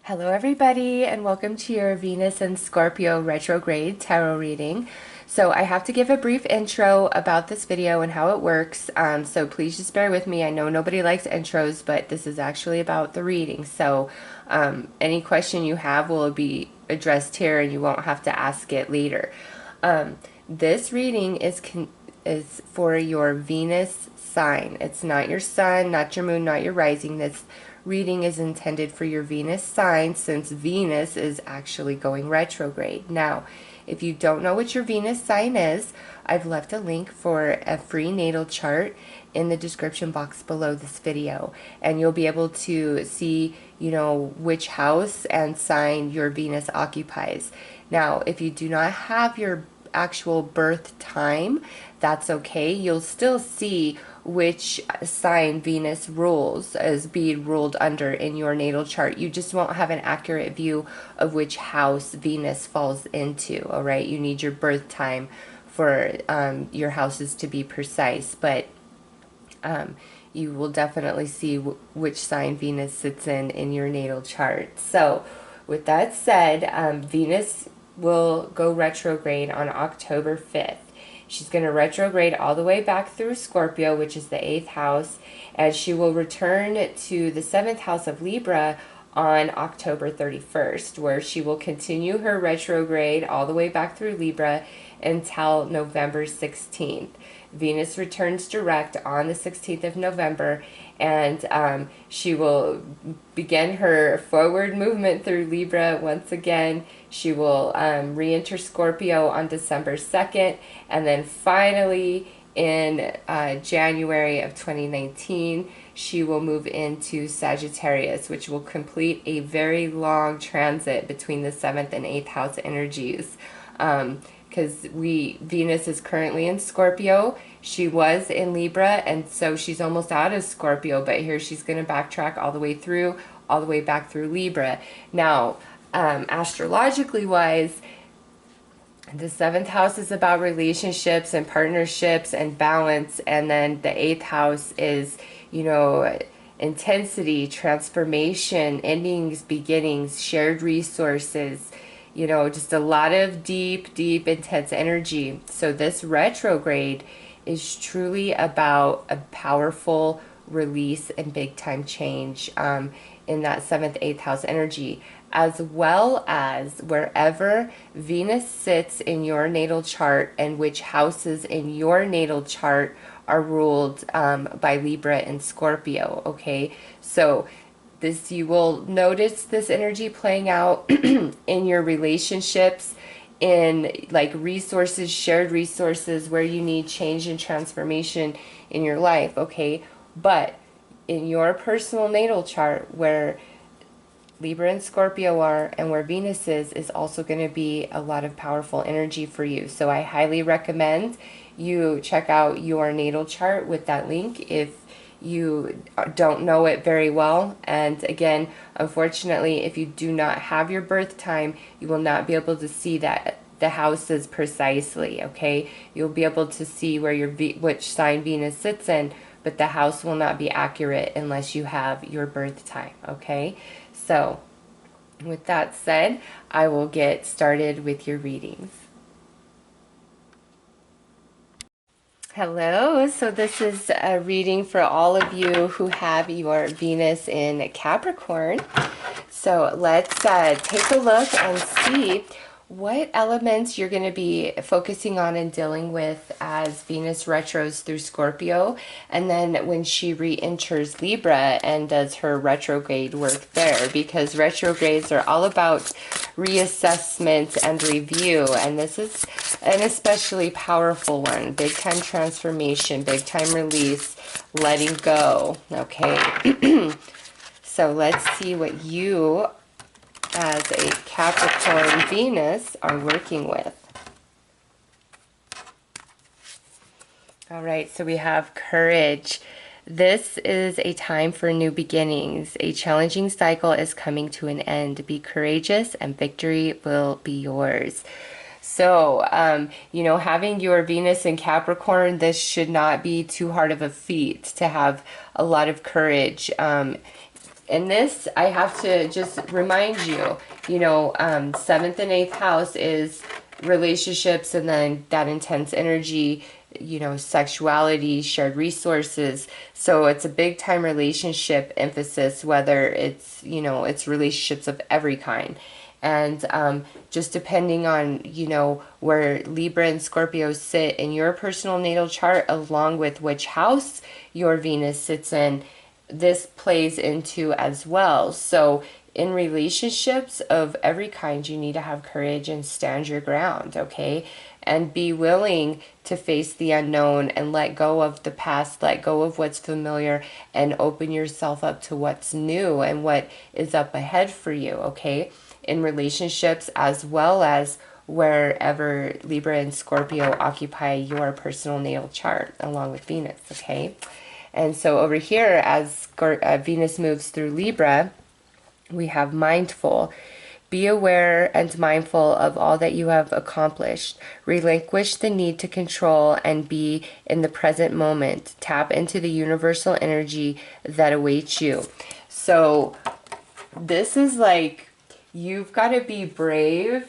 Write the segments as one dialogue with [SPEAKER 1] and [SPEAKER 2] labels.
[SPEAKER 1] Hello everybody, and welcome to your Venus and Scorpio retrograde tarot reading. So I have to give a brief intro about this video and how it works, so please just bear with me. I know nobody likes intros, but this is actually about the reading. So any question you have will be addressed here and you won't have to ask it later. This reading is for your Venus sign. It's not your sun, not your moon, not your rising. This reading is intended for your Venus sign, since Venus is actually going retrograde. Now, if you don't know what your Venus sign is, I've left a link for a free natal chart in the description box below this video, and you'll be able to see, which house and sign your Venus occupies. Now, if you do not have your actual birth time, that's okay. You'll still see which sign Venus rules is being ruled under in your natal chart. You just won't have an accurate view of which house Venus falls into. All right, you need your birth time for your houses to be precise, but you will definitely see which sign Venus sits in your natal chart. So with that said, Venus will go retrograde on October 5th. She's going to retrograde all the way back through Scorpio, which is the 8th house, and she will return to the 7th house of Libra on October 31st, where she will continue her retrograde all the way back through Libra until November 16th. Venus returns direct on the 16th of November, and she will begin her forward movement through Libra once again. She will re-enter Scorpio on December 2nd, and then finally in January of 2019, she will move into Sagittarius, which will complete a very long transit between the 7th and 8th house energies. Because Venus is currently in Scorpio. She was in Libra, and so she's almost out of Scorpio, but here she's going to backtrack all the way back through Libra. Now, astrologically wise, the 7th house is about relationships and partnerships and balance, and then the 8th house is, intensity, transformation, endings, beginnings, shared resources, just a lot of deep, intense energy. So this retrograde is truly about a powerful release and big time change in that 7th, 8th house energy, as well as wherever Venus sits in your natal chart and which houses in your natal chart are ruled by Libra and Scorpio. Okay, so you will notice this energy playing out in your relationships, in like resources, shared resources, where you need change and transformation in your life, okay? But in your personal natal chart, where Libra and Scorpio are and where Venus is also going to be a lot of powerful energy for you. So I highly recommend you check out your natal chart with that link if you don't know it very well. And again, unfortunately, if you do not have your birth time, you will not be able to see that the houses precisely, okay? You'll be able to see where which sign Venus sits in, but the house will not be accurate unless you have your birth time, okay? So with that said, I will get started with your readings. Hello, so this is a reading for all of you who have your Venus in Capricorn. So let's take a look and see what elements you're going to be focusing on and dealing with as Venus retros through Scorpio, and then when she re-enters Libra and does her retrograde work there, because retrogrades are all about reassessment and review, and this is an especially powerful one. Big time transformation, big time release, letting go. Okay, so let's see what you as a Capricorn Venus are working with. All right, so we have courage. This is a time for new beginnings. A challenging cycle is coming to an end. Be courageous and victory will be yours. So, having your Venus in Capricorn, this should not be too hard of a feat to have a lot of courage in this, I have to just remind you, you know, 7th and 8th house is relationships, and then that intense energy, you know, sexuality, shared resources. So it's a big time relationship emphasis, whether it's, you know, it's relationships of every kind. And just depending on, you know, where Libra and Scorpio sit in your personal natal chart, along with which house your Venus sits in, this plays into as well. So in relationships of every kind, you need to have courage and stand your ground, okay? And be willing to face the unknown and let go of the past, let go of what's familiar, and open yourself up to what's new and what is up ahead for you, okay? In relationships, as well as wherever Libra and Scorpio occupy your personal natal chart, along with Venus, okay? And so over here, as Venus moves through Libra, we have mindful. Be aware and mindful of all that you have accomplished. Relinquish the need to control and be in the present moment. Tap into the universal energy that awaits you. So this is like, you've got to be brave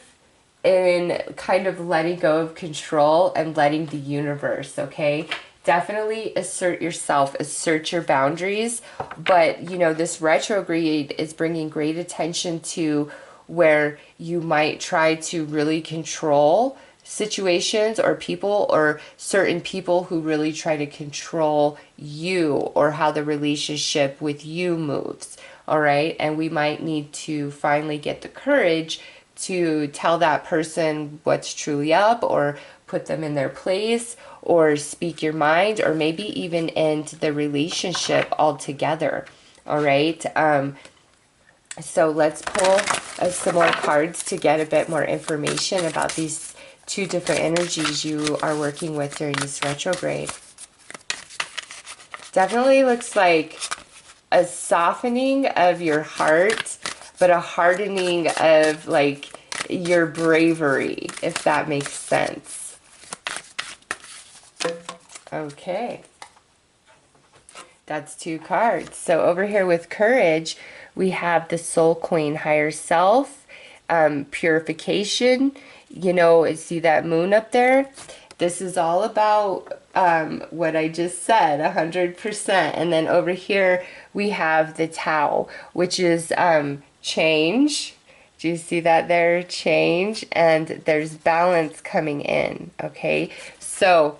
[SPEAKER 1] in kind of letting go of control and letting the universe, okay? Definitely assert yourself, assert your boundaries. But, you know, this retrograde is bringing great attention to where you might try to really control situations or people, or certain people who really try to control you or how the relationship with you moves. All right. And we might need to finally get the courage to tell that person what's truly up, or put them in their place, or speak your mind, or maybe even end the relationship altogether. All right. So let's pull some more cards to get a bit more information about these two different energies you are working with during this retrograde. Definitely looks like a softening of your heart, but a hardening of like your bravery, if that makes sense. Okay. That's two cards. So over here with courage, we have the Soul Queen, higher self, purification. You know, see that moon up there? This is all about what I just said, 100%. And then over here, we have the Tao, which is change. Do you see that there? Change. And there's balance coming in, okay? So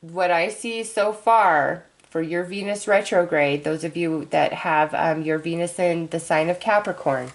[SPEAKER 1] what I see so far for your Venus retrograde, those of you that have your Venus in the sign of Capricorn,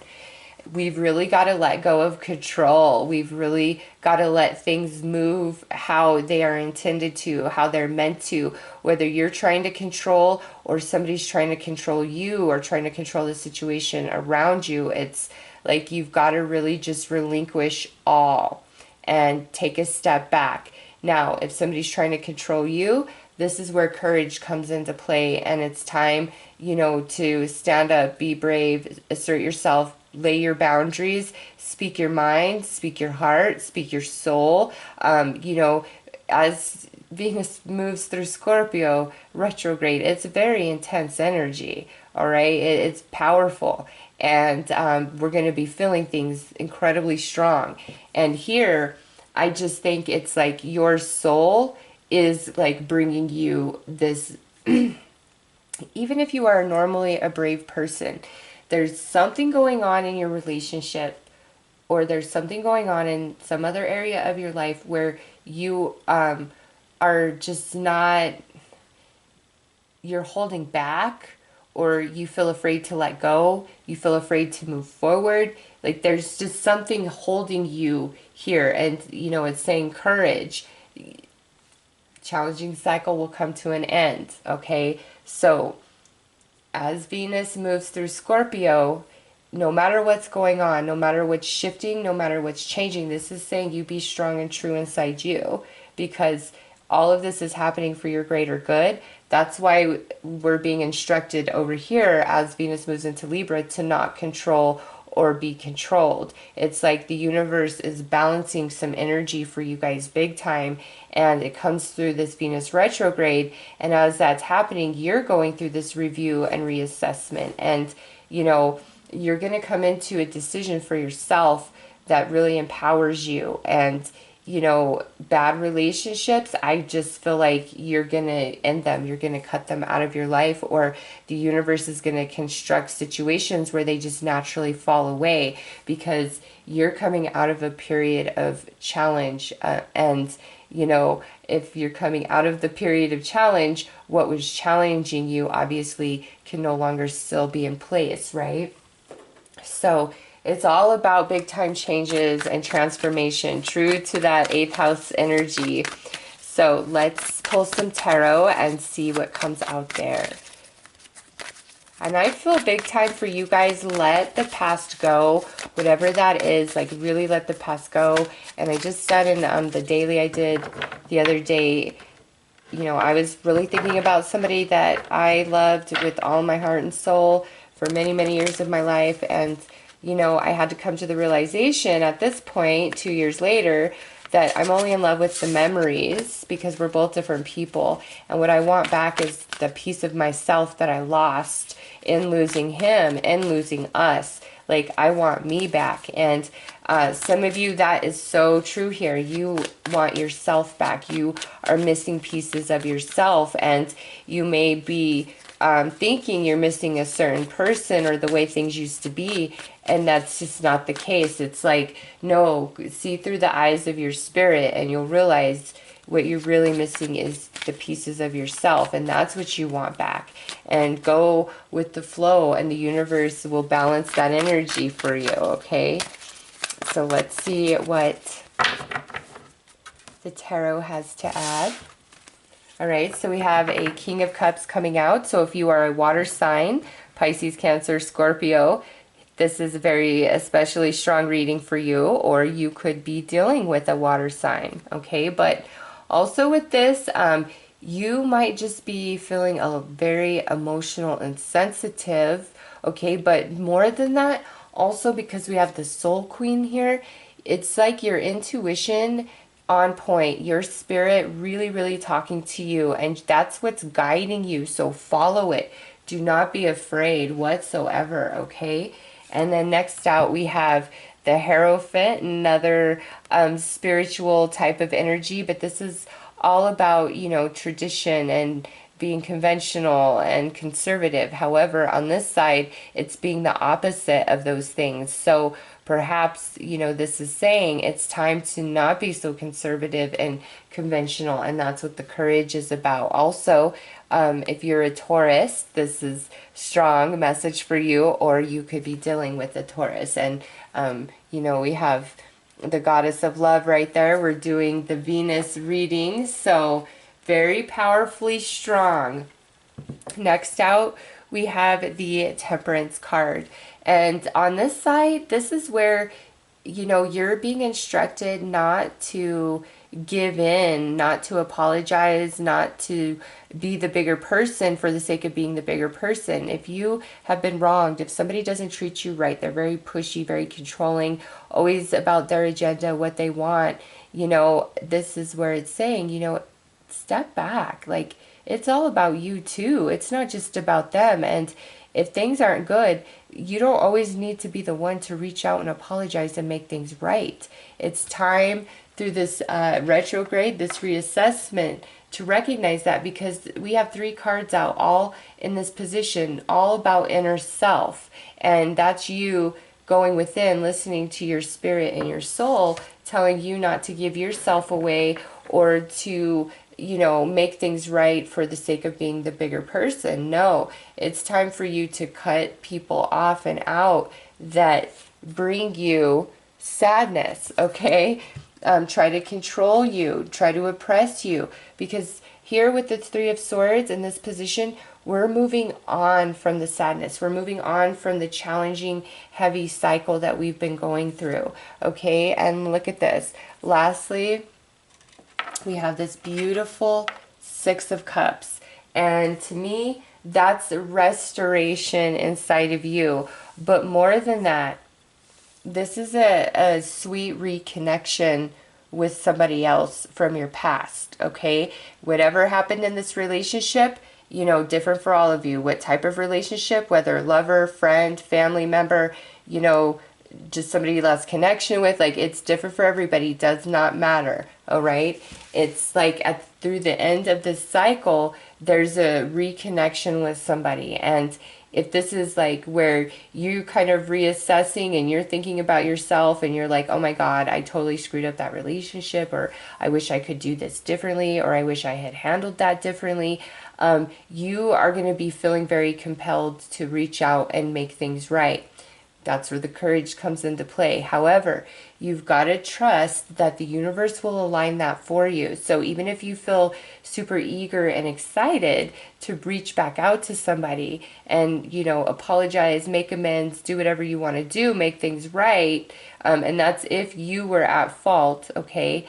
[SPEAKER 1] we've really got to let go of control. We've really got to let things move how they are intended to, how they're meant to. Whether you're trying to control or somebody's trying to control you or trying to control the situation around you, it's like you've got to really just relinquish all and take a step back. Now, if somebody's trying to control you, this is where courage comes into play, and it's time, you know, to stand up, be brave, assert yourself, lay your boundaries, speak your mind, speak your heart, speak your soul. You know, as Venus moves through Scorpio retrograde, it's a very intense energy, all right? It's powerful, and we're going to be feeling things incredibly strong. And here, I just think it's like your soul is like bringing you this, even if you are normally a brave person, there's something going on in your relationship, or there's something going on in some other area of your life where you are just not, you're holding back, or you feel afraid to let go, you feel afraid to move forward. Like there's just something holding you here, and you know, it's saying courage. Challenging cycle will come to an end, okay? So as Venus moves through Scorpio, no matter what's going on, no matter what's shifting, no matter what's changing, this is saying you be strong and true inside you, because all of this is happening for your greater good. That's why we're being instructed over here as Venus moves into Libra to not control or be controlled. It's like the universe is balancing some energy for you guys big time, and it comes through this Venus retrograde. And as that's happening, you're going through this review and reassessment, and you know, you're going to come into a decision for yourself that really empowers you. And you know, bad relationships, I just feel like you're going to end them. You're going to cut them out of your life, or the universe is going to construct situations where they just naturally fall away because you're coming out of a period of challenge. And, you know, if you're coming out of the period of challenge, what was challenging you obviously can no longer still be in place, right? So it's all about big time changes and transformation, true to that 8th house energy. So let's pull some tarot and see what comes out there. And I feel big time for you guys, let the past go, whatever that is, like really let the past go. And I just said in the daily I did the other day, you know, I was really thinking about somebody that I loved with all my heart and soul for many, many years of my life. And you know, I had to come to the realization at this point, 2 years later, that I'm only in love with the memories because we're both different people. And what I want back is the piece of myself that I lost in losing him and losing us. Like, I want me back. And some of you, that is so true here. You want yourself back. You are missing pieces of yourself, and you may be thinking you're missing a certain person or the way things used to be, and that's just not the case. It's like, no, see through the eyes of your spirit, and you'll realize what you're really missing is the pieces of yourself, and that's what you want back. And go with the flow, and the universe will balance that energy for you, okay? So let's see what the tarot has to add. All right, so we have a King of Cups coming out. So if you are a water sign, Pisces, Cancer, Scorpio, this is a very especially strong reading for you, or you could be dealing with a water sign, okay? But also with this, you might just be feeling a very emotional and sensitive, okay? But more than that, also because we have the Soul Queen here, it's like your intuition on point, your spirit really, really talking to you, and that's what's guiding you. So follow it. Do not be afraid whatsoever, okay? And then next out we have the Hierophant, another spiritual type of energy, but this is all about, you know, tradition and being conventional and conservative. However, on this side, it's being the opposite of those things. So perhaps, you know, this is saying it's time to not be so conservative and conventional, and that's what the courage is about. Also, if you're a Taurus, this is strong message for you, or you could be dealing with a Taurus. And, you know, we have the Goddess of Love right there. We're doing the Venus reading, so very powerfully strong. Next out, we have the Temperance card. And on this side, this is where, you know, you're being instructed not to give in, not to apologize, not to be the bigger person for the sake of being the bigger person. If you have been wronged, if somebody doesn't treat you right, they're very pushy, very controlling, always about their agenda, what they want, you know, this is where it's saying, you know, step back. Like, it's all about you too. It's not just about them. And if things aren't good, you don't always need to be the one to reach out and apologize and make things right. It's time through this retrograde, this reassessment, to recognize that, because we have 3 cards out, all in this position, all about inner self. And that's you going within, listening to your spirit and your soul, telling you not to give yourself away or to, you know, make things right for the sake of being the bigger person. No, it's time for you to cut people off and out that bring you sadness, okay? Try to control you, try to oppress you, because here with the 3 of Swords in this position, we're moving on from the sadness. We're moving on from the challenging, heavy cycle that we've been going through, okay? And look at this. Lastly, we have this beautiful 6 of Cups. And to me, that's restoration inside of you. But more than that, this is a sweet reconnection with somebody else from your past, okay? Whatever happened in this relationship, you know, different for all of you. What type of relationship, whether lover, friend, family member, you know, just somebody you lost connection with, like, it's different for everybody. It does not matter, all right? It's like through the end of this cycle, there's a reconnection with somebody. And if this is like where you kind of reassessing and you're thinking about yourself and you're like, oh my God, I totally screwed up that relationship, or I wish I could do this differently, or I wish I had handled that differently, you are going to be feeling very compelled to reach out and make things right. That's where the courage comes into play. However, you've got to trust that the universe will align that for you. So even if you feel super eager and excited to reach back out to somebody and, you know, apologize, make amends, do whatever you want to do, make things right, and that's if you were at fault, okay?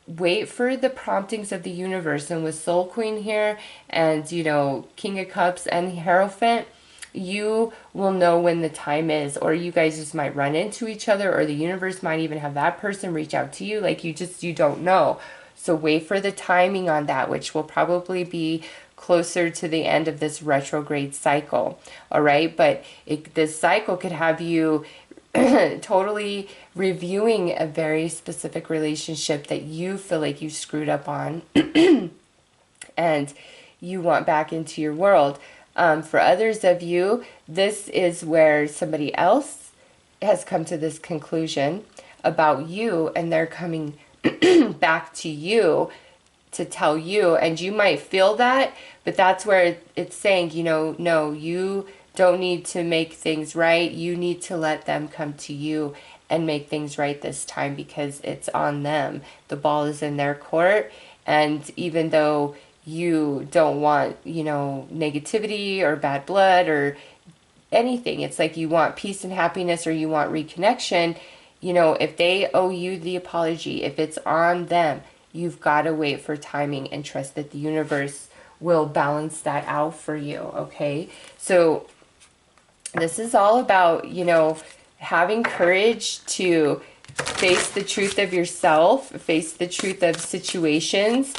[SPEAKER 1] Wait for the promptings of the universe. And with Soul Queen here and, you know, King of Cups and Hierophant, you will know when the time is, or you guys just might run into each other, or the universe might even have that person reach out to you. Like, you don't know. So wait for the timing on that, which will probably be closer to the end of this retrograde cycle. All right. But this cycle could have you totally reviewing a very specific relationship that you feel like you screwed up on and you want back into your world. For others of you, this is where somebody else has come to this conclusion about you, and they're coming back to you to tell you, and you might feel that, but that's where it's saying, you know, no, you don't need to make things right. You need to let them come to you and make things right this time, because it's on them. The ball is in their court, and even though you don't want, you know, negativity or bad blood or anything, it's like you want peace and happiness, or you want reconnection. You know, if they owe you the apology, if it's on them, you've got to wait for timing and trust that the universe will balance that out for you, okay? So this is all about, you know, having courage to face the truth of yourself, face the truth of situations,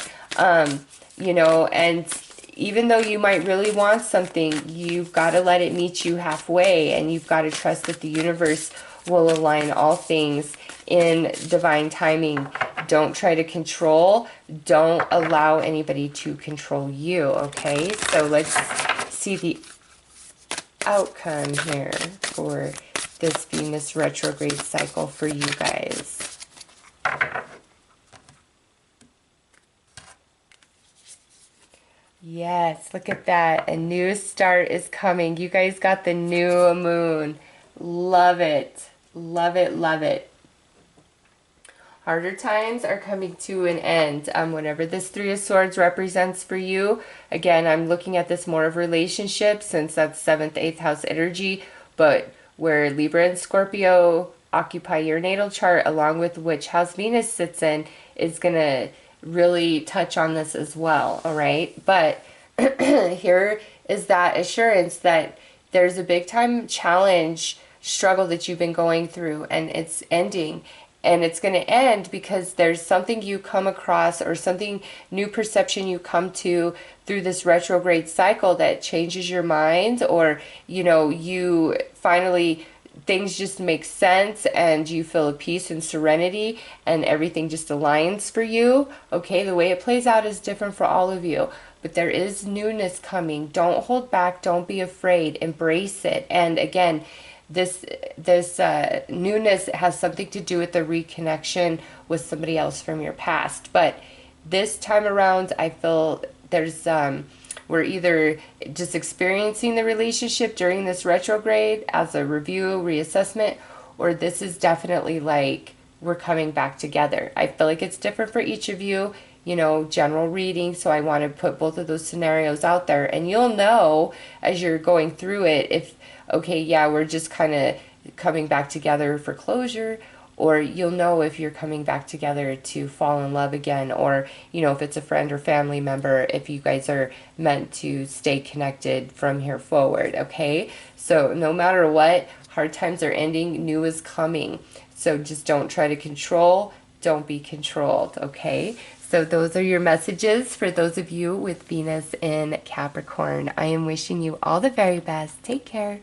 [SPEAKER 1] you know, and even though you might really want something, you've got to let it meet you halfway, and you've got to trust that the universe will align all things in divine timing. Don't try to control. Don't allow anybody to control you, okay? So let's see the outcome here for this Venus retrograde cycle for you guys. Yes, look at that. A new start is coming. You guys got the new moon. Love it. Love it, love it. Harder times are coming to an end. Whenever this Three of Swords represents for you, again, I'm looking at this more of relationships, since that's 7th, 8th house energy, but where Libra and Scorpio occupy your natal chart, along with which house Venus sits in, is going to really touch on this as well, all right? But here is that assurance that there's a big time challenge, struggle that you've been going through, and it's ending. And it's going to end because there's something you come across, or something, new perception you come to through this retrograde cycle that changes your mind, or, you know, you finally, things just make sense and you feel a peace and serenity and everything just aligns for you. Okay, the way it plays out is different for all of you, but there is newness coming. Don't hold back. Don't be afraid. Embrace it. And again, this newness has something to do with the reconnection with somebody else from your past. But this time around, I feel there's we're either just experiencing the relationship during this retrograde as a review, reassessment, or this is definitely like we're coming back together. I feel like it's different for each of you, you know, general reading. So I want to put both of those scenarios out there, and you'll know as you're going through it if, okay, yeah, we're just kind of coming back together for closure, or you'll know if you're coming back together to fall in love again, or, you know, if it's a friend or family member, if you guys are meant to stay connected from here forward, okay? So no matter what, hard times are ending, new is coming. So just don't try to control, don't be controlled, okay? So those are your messages for those of you with Venus in Capricorn. I am wishing you all the very best. Take care.